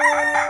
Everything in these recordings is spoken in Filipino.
Magandang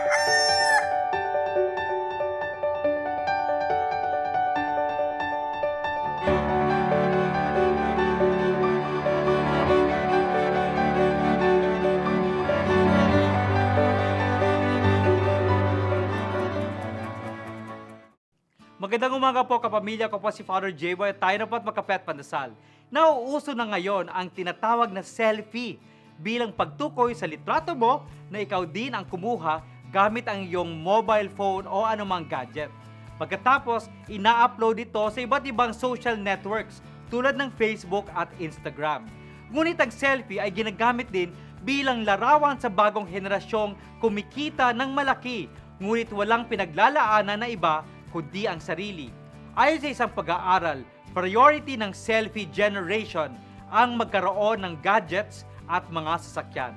umaga po kapamilya ko po si Father J-Boy at tayo na po at magkape at pandasal. Nauuso na ngayon ang tinatawag na selfie bilang pagtukoy sa litrato mo na ikaw din ang kumuha gamit ang iyong mobile phone o anumang gadget. Pagkatapos, ina-upload ito sa iba't ibang social networks tulad ng Facebook at Instagram. Ngunit ang selfie ay ginagamit din bilang larawan sa bagong henerasyong kumikita ng malaki ngunit walang pinaglalaanan na iba kundi ang sarili. Ayon sa isang pag-aaral, priority ng selfie generation ang magkaroon ng gadgets at mga sasakyan.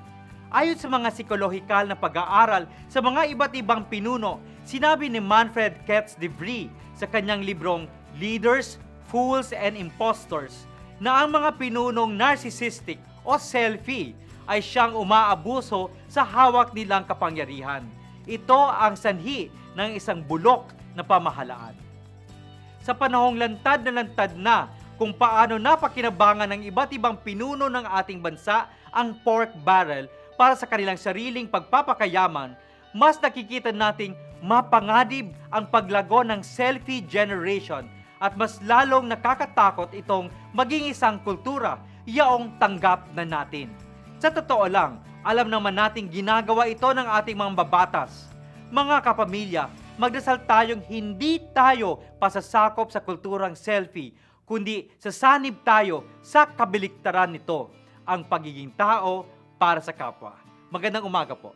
Ayon sa mga psikolohikal na pag-aaral sa mga iba't ibang pinuno, sinabi ni Manfred Ketz de Vries sa kanyang librong Leaders, Fools, and Impostors na ang mga pinunong narcissistic o selfie ay siyang umaabuso sa hawak nilang kapangyarihan. Ito ang sanhi ng isang bulok na pamahalaan. Sa panahong lantad na kung paano napakinabangan ng iba't ibang pinuno ng ating bansa ang pork barrel para sa kanilang sariling pagpapakayaman, mas nakikita nating mapanganib ang paglago ng selfie generation at mas lalong nakakatakot itong maging isang kultura yaong tanggap na natin. Sa totoo lang, alam naman nating ginagawa ito ng ating mga babatas. Mga kapamilya, magdasal tayong hindi tayo pasasakop sa kulturang selfie, kundi sasanib tayo sa kabaliktaran nito, ang pagiging tao para sa kapwa. Magandang umaga po.